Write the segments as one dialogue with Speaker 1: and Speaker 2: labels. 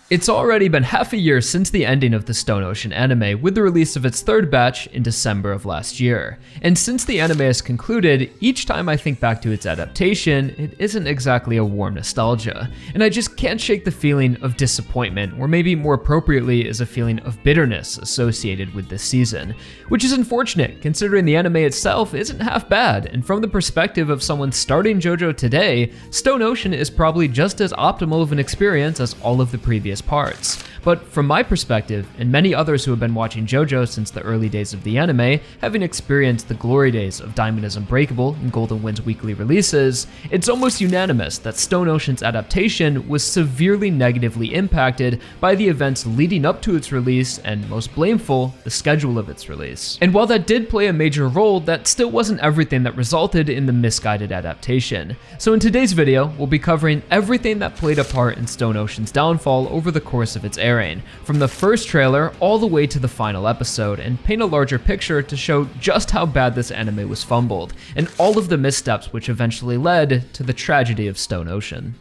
Speaker 1: It's already been half a year since the ending of the Stone Ocean anime, with the release of its third batch in December of last year. And since the anime has concluded, each time I think back to its adaptation, it isn't exactly a warm nostalgia. And I just can't shake the feeling of disappointment, or maybe more appropriately is a feeling of bitterness associated with this season. Which is unfortunate, considering the anime itself isn't half bad, and from the perspective of someone starting JoJo today, Stone Ocean is probably just as optimal of an experience as all of the previous parts. But from my perspective, and many others who have been watching JoJo since the early days of the anime, having experienced the glory days of Diamond is Unbreakable and Golden Wind's weekly releases, it's almost unanimous that Stone Ocean's adaptation was severely negatively impacted by the events leading up to its release, and most blameful, the schedule of its release. And while that did play a major role, that still wasn't everything that resulted in the misguided adaptation. So in today's video, we'll be covering everything that played a part in Stone Ocean's downfall over the course of its airing, from the first trailer all the way to the final episode, and paint a larger picture to show just how bad this anime was fumbled, and all of the missteps which eventually led to the tragedy of Stone Ocean.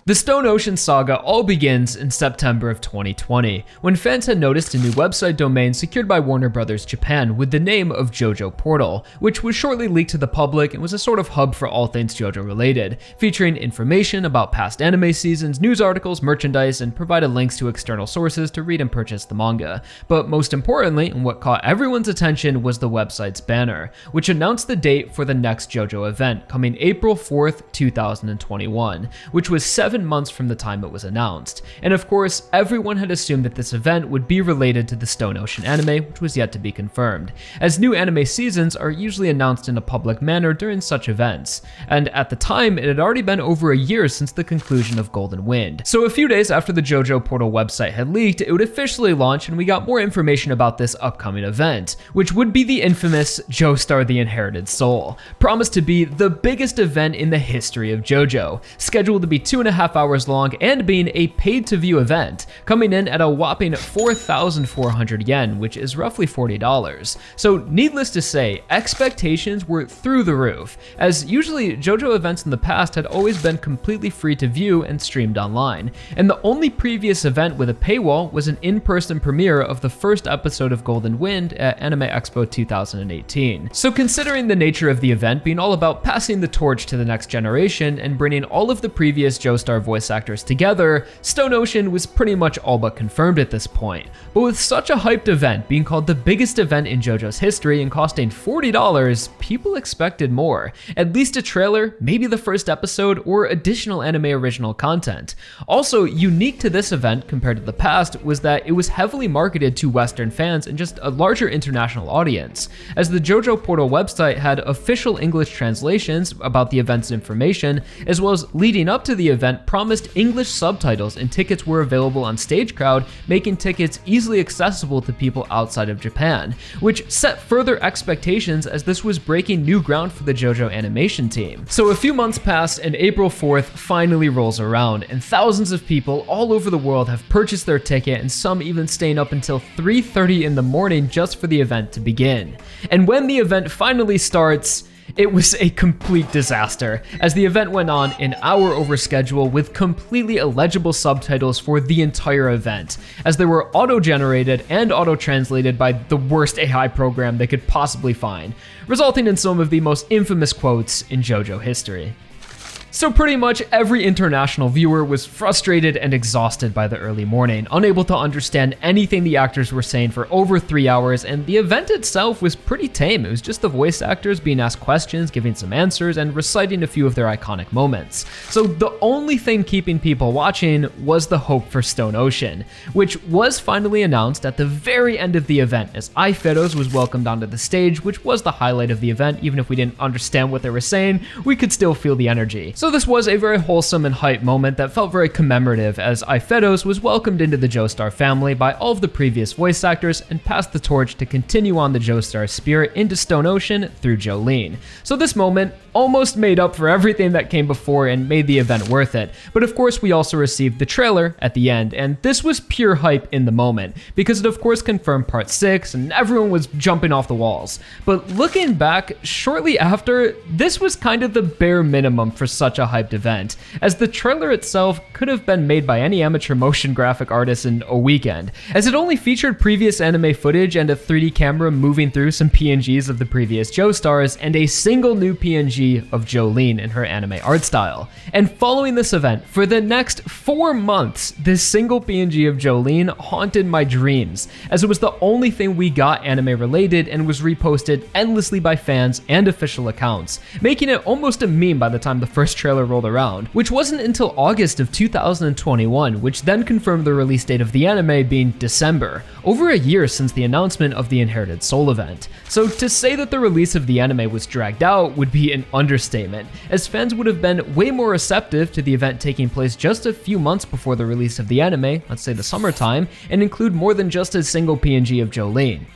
Speaker 1: The Stone Ocean saga all begins in September of 2020, when fans had noticed a new website domain secured by Warner Bros. Japan with the name of JoJo Portal, which was shortly leaked to the public and was a sort of hub for all things JoJo related, featuring information about past anime seasons, news articles, merchandise, and provided links to external sources to read and purchase the manga. But most importantly, and what caught everyone's attention, was the website's banner, which announced the date for the next JoJo event, coming April 4th, 2021, which was 7 months from the time it was announced. And of course, everyone had assumed that this event would be related to the Stone Ocean anime, which was yet to be confirmed, as new anime seasons are usually announced in a public manner during such events. And at the time, it had already been over a year since the conclusion of Golden Wind. So a few days after the JoJo Portal website had leaked, it would officially launch, and we got more information about this upcoming event, which would be the infamous Joestar the Inherited Soul, promised to be the biggest event in the history of JoJo, scheduled to be 2.5 hours long and being a paid-to-view event, coming in at a whopping 4,400 yen, which is roughly $40. So needless to say, expectations were through the roof, as usually JoJo events in the past had always been completely free to view and streamed online, and the only previous event with a paywall was an in-person premiere of the first episode of Golden Wind at Anime Expo 2018. So considering the nature of the event being all about passing the torch to the next generation and bringing all of the previous Joestar voice actors together, Stone Ocean was pretty much all but confirmed at this point. But with such a hyped event being called the biggest event in JoJo's history and costing $40, people expected more. At least a trailer, maybe the first episode, or additional anime original content. Also, unique to this event compared to the past was that it was heavily marketed to Western fans and just a larger international audience, as the JoJo Portal website had official English translations about the event's information, as well as leading up to the event promised English subtitles, and tickets were available on StageCrowd, making tickets easily accessible to people outside of Japan, which set further expectations as this was breaking new ground for the JoJo animation team. So a few months pass and April 4th finally rolls around, and thousands of people all over the world have purchased their ticket, and some even staying up until 3:30 in the morning just for the event to begin. And when the event finally starts, it was a complete disaster, as the event went on an hour over schedule with completely illegible subtitles for the entire event, as they were auto-generated and auto-translated by the worst AI program they could possibly find, resulting in some of the most infamous quotes in JoJo history. So pretty much every international viewer was frustrated and exhausted by the early morning, unable to understand anything the actors were saying for over 3 hours, and the event itself was pretty tame. It was just the voice actors being asked questions, giving some answers, and reciting a few of their iconic moments. So the only thing keeping people watching was the hope for Stone Ocean, which was finally announced at the very end of the event, as iFedos was welcomed onto the stage, which was the highlight of the event. Even if we didn't understand what they were saying, we could still feel the energy. So So this was a very wholesome and hype moment that felt very commemorative as Ifetos was welcomed into the Joestar family by all of the previous voice actors and passed the torch to continue on the Joestar spirit into Stone Ocean through Jolyne. So this moment almost made up for everything that came before and made the event worth it. But of course we also received the trailer at the end, and this was pure hype in the moment, because it of course confirmed part 6 and everyone was jumping off the walls. But looking back, shortly after, this was kind of the bare minimum for such a hyped event, as the trailer itself could have been made by any amateur motion graphic artist in a weekend, as it only featured previous anime footage and a 3D camera moving through some PNGs of the previous Joestars and a single new PNG of Jolyne in her anime art style. And following this event, for the next 4 months, this single PNG of Jolyne haunted my dreams, as it was the only thing we got anime related and was reposted endlessly by fans and official accounts, making it almost a meme by the time the first trailer rolled around, which wasn't until August of 2021, which then confirmed the release date of the anime being December, over a year since the announcement of the Inherited Soul event. So to say that the release of the anime was dragged out would be an understatement, as fans would have been way more receptive to the event taking place just a few months before the release of the anime, let's say the summertime, and include more than just a single PNG of Jolyne.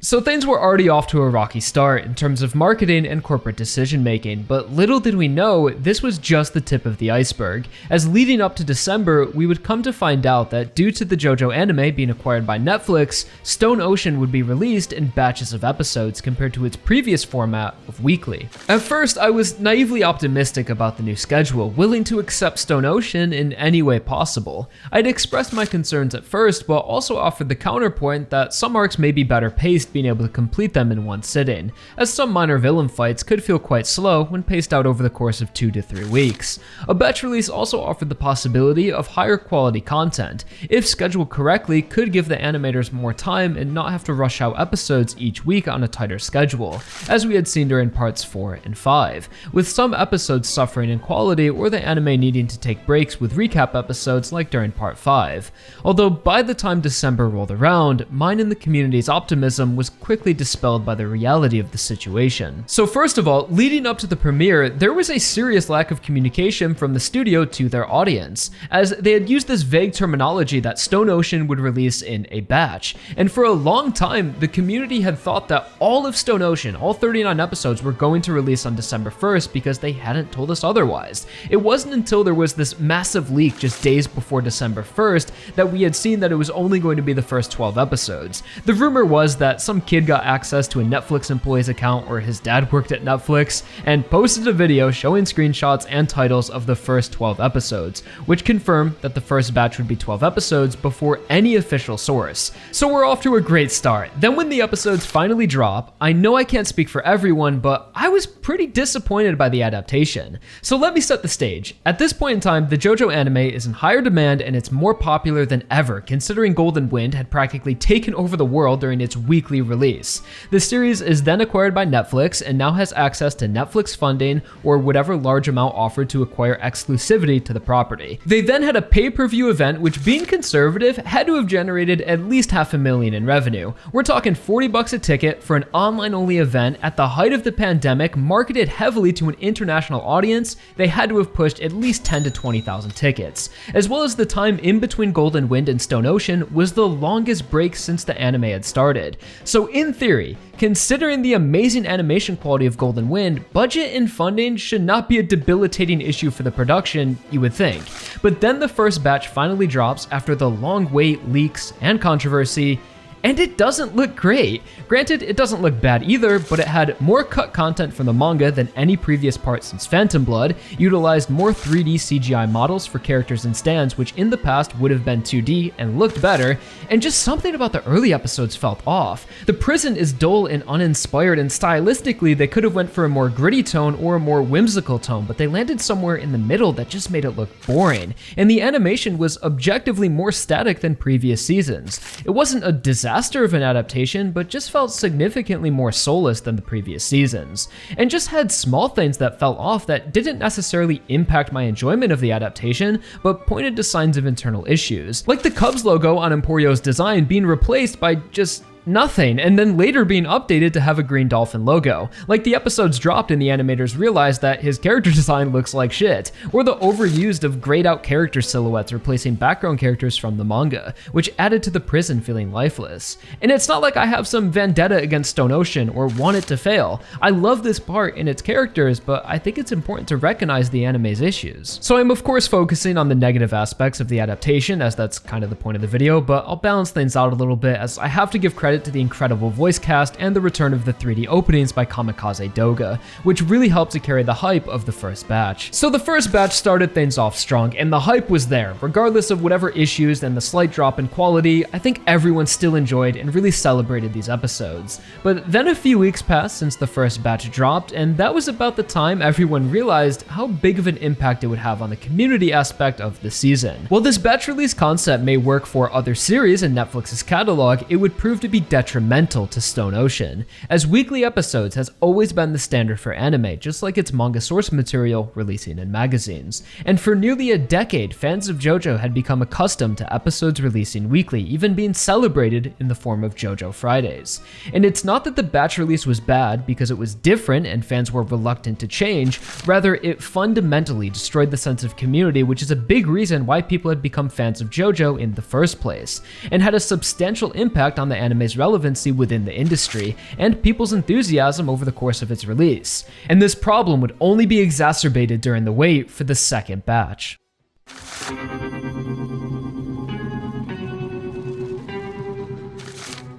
Speaker 1: So things were already off to a rocky start in terms of marketing and corporate decision making, but little did we know this was just the tip of the iceberg, as leading up to December, we would come to find out that due to the JoJo anime being acquired by Netflix, Stone Ocean would be released in batches of episodes compared to its previous format of weekly. At first, I was naively optimistic about the new schedule, willing to accept Stone Ocean in any way possible. I'd expressed my concerns at first, but also offered the counterpoint that some arcs may be better paced being able to complete them in one sitting, as some minor villain fights could feel quite slow when paced out over the course of 2 to 3 weeks. A batch release also offered the possibility of higher quality content, if scheduled correctly, could give the animators more time and not have to rush out episodes each week on a tighter schedule, as we had seen during parts 4 and 5, with some episodes suffering in quality or the anime needing to take breaks with recap episodes like during part 5. Although by the time December rolled around, mine and the community's optimism was quickly dispelled by the reality of the situation. So first of all, leading up to the premiere, there was a serious lack of communication from the studio to their audience, as they had used this vague terminology that Stone Ocean would release in a batch, and for a long time, the community had thought that all of Stone Ocean, all 39 episodes, were going to release on December 1st because they hadn't told us otherwise. It wasn't until there was this massive leak just days before December 1st that we had seen that it was only going to be the first 12 episodes. The rumor was that some kid got access to a Netflix employee's account where his dad worked at Netflix and posted a video showing screenshots and titles of the first 12 episodes, which confirmed that the first batch would be 12 episodes before any official source. So we're off to a great start. Then when the episodes finally drop, I know I can't speak for everyone, but I was pretty disappointed by the adaptation. So let me set the stage. At this point in time, the JoJo anime is in higher demand and it's more popular than ever, considering Golden Wind had practically taken over the world during its weekly release. The series is then acquired by Netflix and now has access to Netflix funding or whatever large amount offered to acquire exclusivity to the property. They then had a pay-per-view event which, being conservative, had to have generated at least $500,000 in revenue. We're talking $40 a ticket for an online-only event at the height of the pandemic, marketed heavily to an international audience. They had to have pushed at least 10 to 20,000 tickets, as well as the time in between Golden Wind and Stone Ocean was the longest break since the anime had started. So in theory, considering the amazing animation quality of Golden Wind, budget and funding should not be a debilitating issue for the production, you would think. But then the first batch finally drops after the long wait, leaks, and controversy, and it doesn't look great. Granted, it doesn't look bad either, but it had more cut content from the manga than any previous part since Phantom Blood, utilized more 3D CGI models for characters and stands, which in the past would have been 2D and looked better, and just something about the early episodes felt off. The prison is dull and uninspired, and stylistically they could have went for a more gritty tone or a more whimsical tone, but they landed somewhere in the middle that just made it look boring, and the animation was objectively more static than previous seasons. It wasn't a disaster of an adaptation, but just felt significantly more soulless than the previous seasons, and just had small things that fell off that didn't necessarily impact my enjoyment of the adaptation, but pointed to signs of internal issues, like the Cubs logo on Emporio's design being replaced by just nothing, and then later being updated to have a green dolphin logo. Like the episodes dropped and the animators realized that his character design looks like shit, or the overused of grayed out character silhouettes replacing background characters from the manga, which added to the prison feeling lifeless. And it's not like I have some vendetta against Stone Ocean or want it to fail. I love this part and its characters, but I think it's important to recognize the anime's issues. So I'm of course focusing on the negative aspects of the adaptation, as that's kind of the point of the video, but I'll balance things out a little bit as I have to give credit to the incredible voice cast and the return of the 3D openings by Kamikaze Doga, which really helped to carry the hype of the first batch. So the first batch started things off strong, and the hype was there. Regardless of whatever issues and the slight drop in quality, I think everyone still enjoyed and really celebrated these episodes. But then a few weeks passed since the first batch dropped, and that was about the time everyone realized how big of an impact it would have on the community aspect of the season. While this batch release concept may work for other series in Netflix's catalog, it would prove to be detrimental to Stone Ocean, as weekly episodes has always been the standard for anime, just like its manga source material releasing in magazines. And for nearly a decade, fans of JoJo had become accustomed to episodes releasing weekly, even being celebrated in the form of JoJo Fridays. And it's not that the batch release was bad because it was different and fans were reluctant to change, rather it fundamentally destroyed the sense of community, which is a big reason why people had become fans of JoJo in the first place, and had a substantial impact on the anime's relevancy within the industry and people's enthusiasm over the course of its release. And this problem would only be exacerbated during the wait for the second batch.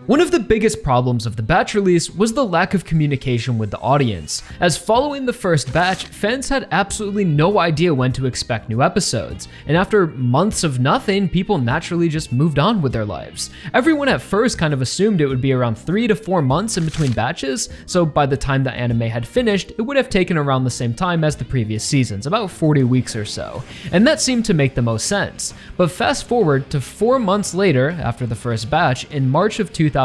Speaker 1: One of the biggest problems of the batch release was the lack of communication with the audience, as following the first batch, fans had absolutely no idea when to expect new episodes, and after months of nothing, people naturally just moved on with their lives. Everyone at first kind of assumed it would be around 3 to 4 months in between batches, so by the time the anime had finished, it would have taken around the same time as the previous seasons, about 40 weeks or so, and that seemed to make the most sense. But fast forward to 4 months later, after the first batch, in March of 2022,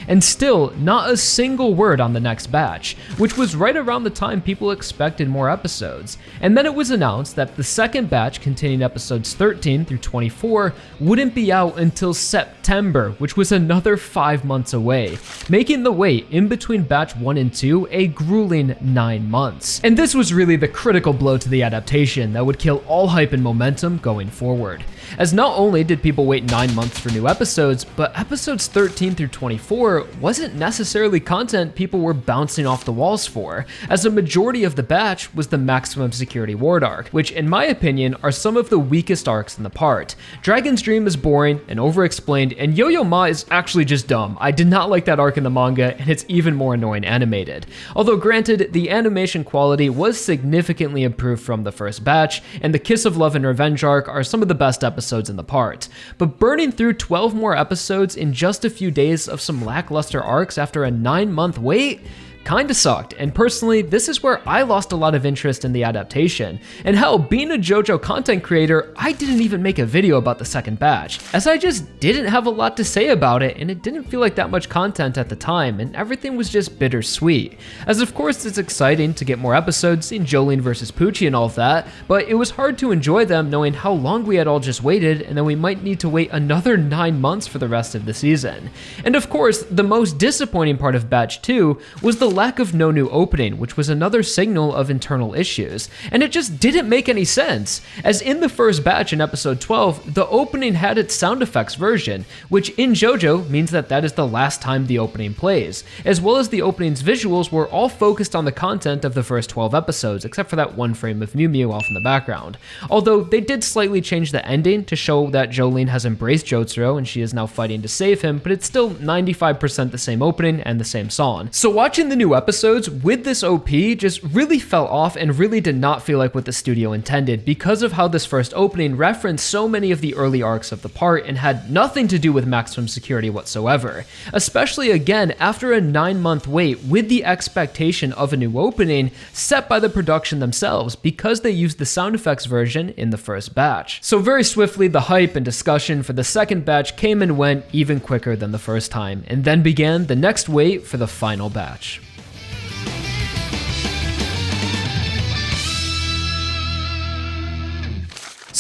Speaker 1: and still not a single word on the next batch, which was right around the time people expected more episodes. And then it was announced that the second batch, containing episodes 13 through 24, wouldn't be out until September, which was another 5 months away, making the wait in between batch 1 and 2 a grueling 9 months. And this was really the critical blow to the adaptation that would kill all hype and momentum going forward, as not only did people wait 9 months for new episodes, but episodes 13 through 24 wasn't necessarily content people were bouncing off the walls for, as a majority of the batch was the maximum security ward arc, which in my opinion are some of the weakest arcs in the part. Dragon's Dream is boring and over-explained, and Yo-Yo Ma is actually just dumb. I did not like that arc in the manga, and it's even more annoying animated. Although granted, the animation quality was significantly improved from the first batch, and the Kiss of Love and Revenge arc are some of the best episodes in the part. But burning through 12 more episodes in just a few days of some lackluster arcs after a 9-month wait kinda sucked, and personally, this is where I lost a lot of interest in the adaptation. And hell, being a JoJo content creator, I didn't even make a video about the second batch, as I just didn't have a lot to say about it, and it didn't feel like that much content at the time, and everything was just bittersweet. As of course it's exciting to get more episodes, seeing Jolene versus Poochie and all of that, but it was hard to enjoy them knowing how long we had all just waited, and then we might need to wait another 9 months for the rest of the season. And of course, the most disappointing part of batch 2 was the lack of no new opening, which was another signal of internal issues, and it just didn't make any sense, as in the first batch in episode 12, the opening had its sound effects version, which in JoJo means that that is the last time the opening plays, as well as the opening's visuals were all focused on the content of the first 12 episodes, except for that one frame of Mew Mew off in the background. Although they did slightly change the ending to show that Jolene has embraced Joestar and she is now fighting to save him, but it's still 95% the same opening and the same song. So watching the new episodes with this OP just really fell off and really did not feel like what the studio intended, because of how this first opening referenced so many of the early arcs of the part and had nothing to do with maximum security whatsoever. Especially again after a 9-month wait with the expectation of a new opening set by the production themselves, because they used the sound effects version in the first batch. So very swiftly the hype and discussion for the second batch came and went even quicker than the first time, and then began the next wait for the final batch.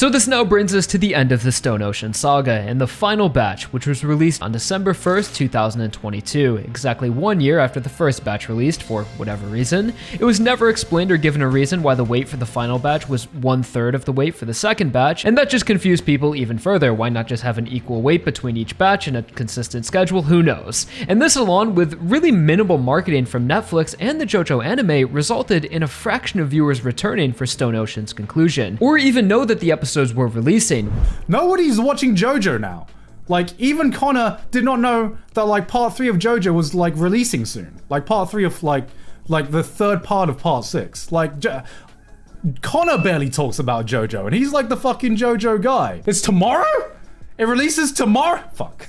Speaker 1: So this now brings us to the end of the Stone Ocean saga and the final batch, which was released on December 1st, 2022, exactly 1 year after the first batch released for whatever reason. It was never explained or given a reason why the wait for the final batch was 1/3 of the wait for the second batch, and that just confused people even further. Why not just have an equal wait between each batch and a consistent schedule? Who knows? And this, along with really minimal marketing from Netflix and the JoJo anime, resulted in a fraction of viewers returning for Stone Ocean's conclusion, or even know that the episodes were releasing.
Speaker 2: Nobody's watching JoJo now. Like, even Connor did not know that, like, part 3 of JoJo was, like, releasing soon. Like, part 3 of, like the third part of part 6. Like, Connor barely talks about JoJo, and he's, like, the fucking JoJo guy. It's tomorrow? It releases tomorrow? Fuck.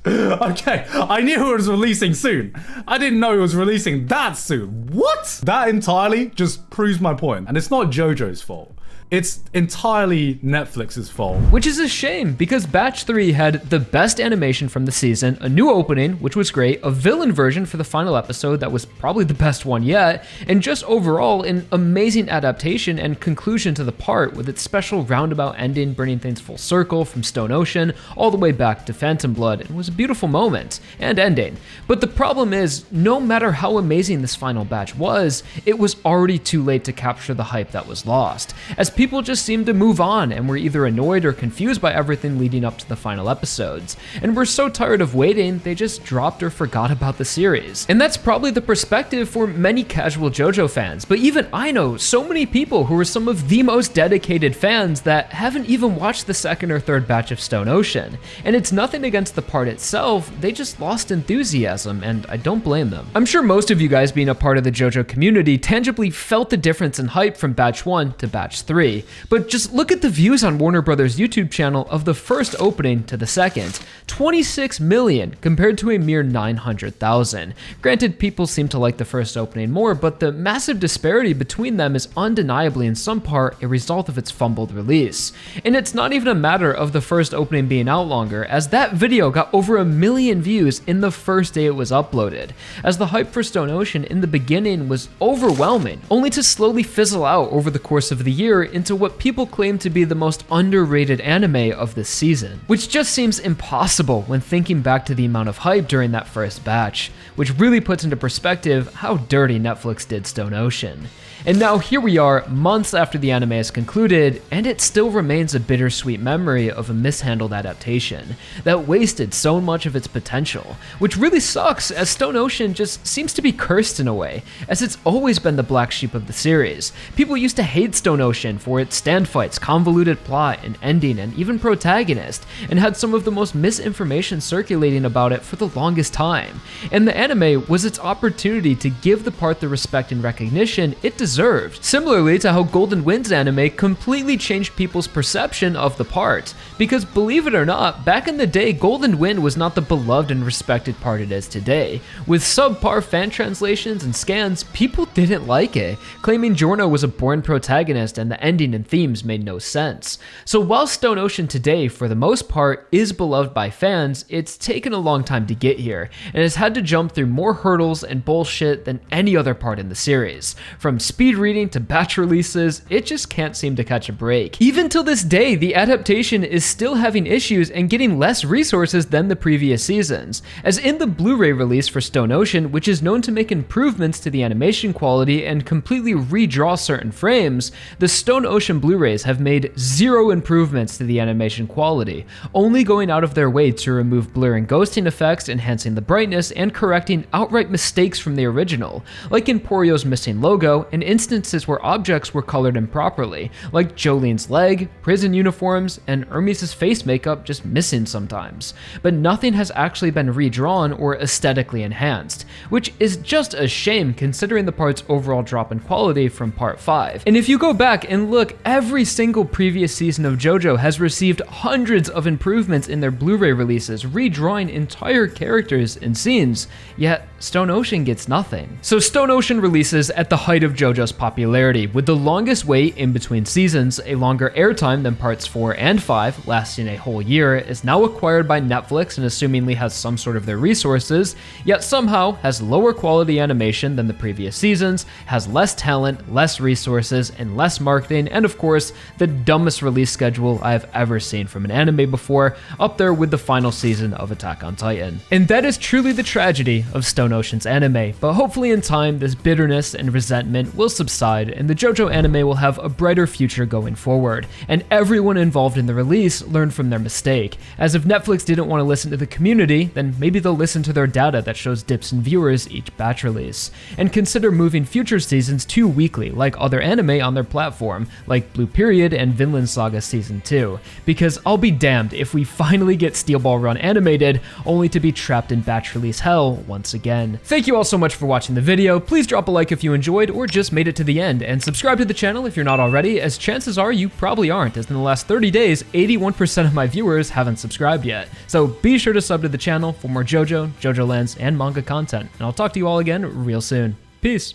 Speaker 2: Okay, I knew it was releasing soon. I didn't know it was releasing that soon. What? That entirely just proves my point. And it's not JoJo's fault. It's entirely Netflix's fault.
Speaker 1: Which is a shame, because Batch 3 had the best animation from the season, a new opening, which was great, a villain version for the final episode that was probably the best one yet, and just overall an amazing adaptation and conclusion to the part, with its special roundabout ending bringing things full circle from Stone Ocean all the way back to Phantom Blood. It was a beautiful moment and ending. But the problem is, no matter how amazing this final batch was, it was already too late to capture the hype that was lost, as people just seemed to move on and were either annoyed or confused by everything leading up to the final episodes, and were so tired of waiting they just dropped or forgot about the series. And that's probably the perspective for many casual JoJo fans, but even I know so many people who are some of the most dedicated fans that haven't even watched the second or third batch of Stone Ocean. And it's nothing against the part itself, they just lost enthusiasm, and I don't blame them. I'm sure most of you guys being a part of the JoJo community tangibly felt the difference in hype from batch 1 to batch 3. But just look at the views on Warner Brothers' YouTube channel of the first opening to the second. 26 million compared to a mere 900,000. Granted, people seem to like the first opening more, but the massive disparity between them is undeniably in some part a result of its fumbled release. And it's not even a matter of the first opening being out longer, as that video got over 1 million views in the first day it was uploaded, as the hype for Stone Ocean in the beginning was overwhelming, only to slowly fizzle out over the course of the year into what people claim to be the most underrated anime of this season, which just seems impossible when thinking back to the amount of hype during that first batch, which really puts into perspective how dirty Netflix did Stone Ocean. And now here we are, months after the anime is concluded, and it still remains a bittersweet memory of a mishandled adaptation that wasted so much of its potential, which really sucks, as Stone Ocean just seems to be cursed in a way, as it's always been the black sheep of the series. People used to hate Stone Ocean for its stand fights, convoluted plot, and ending, and even protagonist, and had some of the most misinformation circulating about it for the longest time. And the anime was its opportunity to give the part the respect and recognition it deserved. Similarly to how Golden Wind's anime completely changed people's perception of the part. Because believe it or not, back in the day, Golden Wind was not the beloved and respected part it is today. With subpar fan translations and scans, people didn't like it, claiming Giorno was a born protagonist and the ending and themes made no sense. So while Stone Ocean today, for the most part, is beloved by fans, it's taken a long time to get here, and has had to jump through more hurdles and bullshit than any other part in the series. From speed reading to batch releases, it just can't seem to catch a break. Even till this day, the adaptation is still having issues and getting less resources than the previous seasons, as in the Blu-ray release for Stone Ocean, which is known to make improvements to the animation quality and completely redraw certain frames, the Stone Ocean Blu-rays have made 0 improvements to the animation quality, only going out of their way to remove blur and ghosting effects, enhancing the brightness, and correcting outright mistakes from the original, like in Porio's missing logo, and instances where objects were colored improperly, like Jolene's leg, prison uniforms, and Hermes' face makeup just missing sometimes. But nothing has actually been redrawn or aesthetically enhanced, which is just a shame considering the part's overall drop in quality from part 5. And if you go back and look, every single previous season of JoJo has received hundreds of improvements in their Blu-ray releases, redrawing entire characters and scenes, yet Stone Ocean gets nothing. So Stone Ocean releases at the height of JoJo JoJo's popularity, with the longest wait in between seasons, a longer airtime than parts 4 and 5, lasting a whole year, is now acquired by Netflix and assumingly has some sort of their resources, yet somehow has lower quality animation than the previous seasons, has less talent, less resources, and less marketing, and of course, the dumbest release schedule I have ever seen from an anime before, up there with the final season of Attack on Titan. And that is truly the tragedy of Stone Ocean's anime, but hopefully in time this bitterness and resentment will subside and the JoJo anime will have a brighter future going forward, and everyone involved in the release learn from their mistake, as if Netflix didn't want to listen to the community, then maybe they'll listen to their data that shows dips in viewers each batch release, and consider moving future seasons to weekly like other anime on their platform, like Blue Period and Vinland Saga Season 2, because I'll be damned if we finally get Steel Ball Run animated, only to be trapped in batch release hell once again. Thank you all so much for watching the video. Please drop a like if you enjoyed or just made it to the end, and subscribe to the channel if you're not already, as chances are you probably aren't, as in the last 30 days, 81% of my viewers haven't subscribed yet. So be sure to sub to the channel for more JoJo, JoJoLands, and manga content, and I'll talk to you all again real soon. Peace.